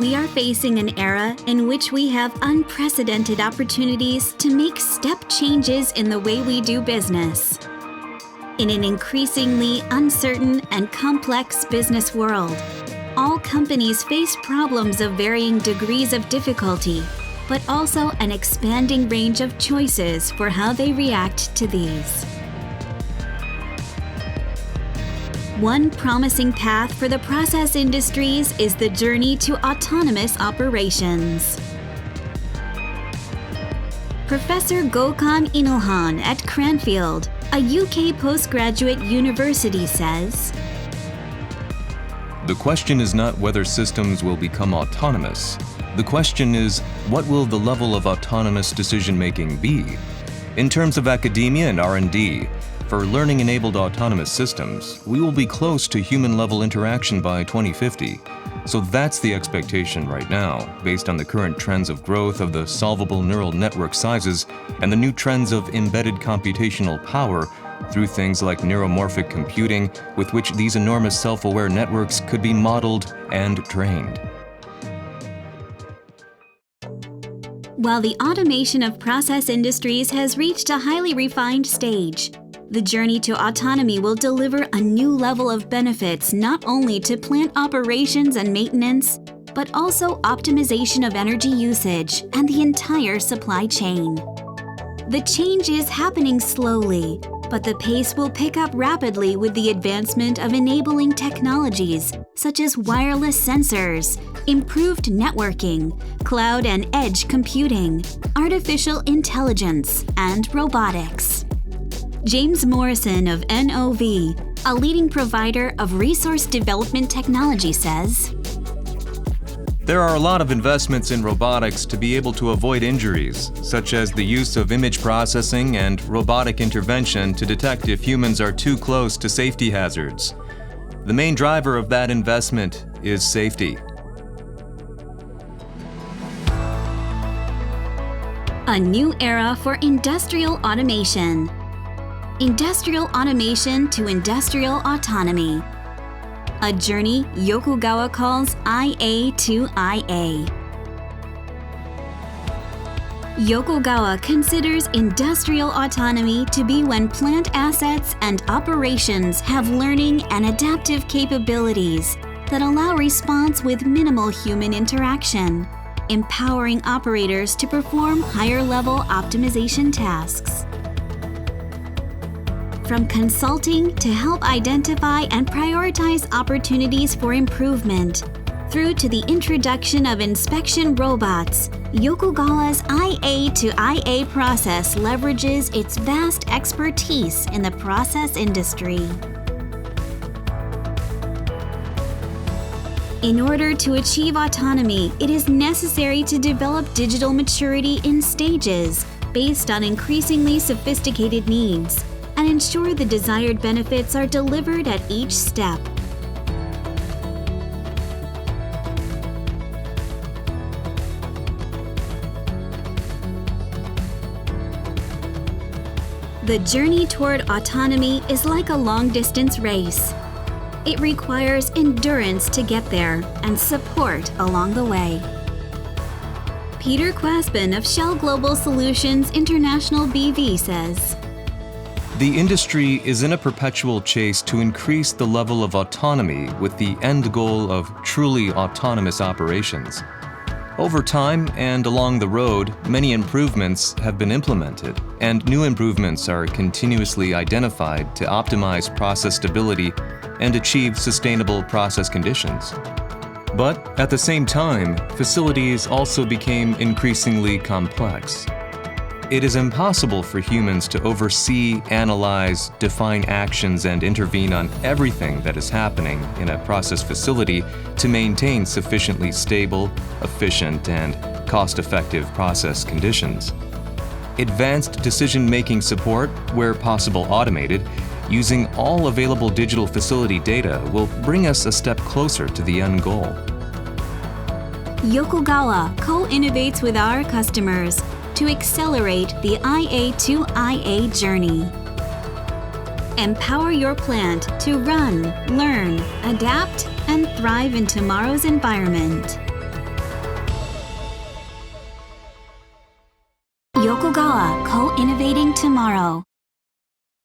We are facing an era in which we have unprecedented opportunities to make step changes in the way we do business. In an increasingly uncertain and complex business world, all companies face problems of varying degrees of difficulty, but also an expanding range of choices for how they react to these. One promising path for the process industries is the journey to autonomous operations. Professor Gokhan Inilhan at Cranfield, a UK postgraduate university, says, "The question is not whether systems will become autonomous. The question is, what will the level of autonomous decision-making be? In terms of academia and R&D, for learning-enabled autonomous systems, we will be close to human-level interaction by 2050. So that's the expectation right now, based on the current trends of growth of the solvable neural network sizes and the new trends of embedded computational power through things like neuromorphic computing, with which these enormous self-aware networks could be modeled and trained." While the automation of process industries has reached a highly refined stage, the journey to autonomy will deliver a new level of benefits not only to plant operations and maintenance, but also optimization of energy usage and the entire supply chain. The change is happening slowly, but the pace will pick up rapidly with the advancement of enabling technologies such as wireless sensors, improved networking, cloud and edge computing, artificial intelligence, and robotics. James Morrison of NOV, a leading provider of resource development technology, says, "There are a lot of investments in robotics to be able to avoid injuries, such as the use of image processing and robotic intervention to detect if humans are too close to safety hazards. The main driver of that investment is safety." A new era for industrial automation. Industrial automation to industrial autonomy. A journey Yokogawa calls IA to IA. Yokogawa considers industrial autonomy to be when plant assets and operations have learning and adaptive capabilities that allow response with minimal human interaction, empowering operators to perform higher-level optimization tasks. From consulting to help identify and prioritize opportunities for improvement, through to the introduction of inspection robots, Yokogawa's IA to IA process leverages its vast expertise in the process industry. In order to achieve autonomy, it is necessary to develop digital maturity in stages based on increasingly sophisticated needs, and ensure the desired benefits are delivered at each step. The journey toward autonomy is like a long-distance race. It requires endurance to get there and support along the way. Peter Quaspin of Shell Global Solutions International BV says, "The industry is in a perpetual chase to increase the level of autonomy with the end goal of truly autonomous operations. Over time and along the road, many improvements have been implemented, and new improvements are continuously identified to optimize process stability and achieve sustainable process conditions. But at the same time, facilities also became increasingly complex. It is impossible for humans to oversee, analyze, define actions, and intervene on everything that is happening in a process facility to maintain sufficiently stable, efficient, and cost-effective process conditions. Advanced decision-making support, where possible automated, using all available digital facility data will bring us a step closer to the end goal." Yokogawa co-innovates with our customers to accelerate the IA to IA journey. Empower your plant to run, learn, adapt, and thrive in tomorrow's environment. Yokogawa, co-innovating tomorrow.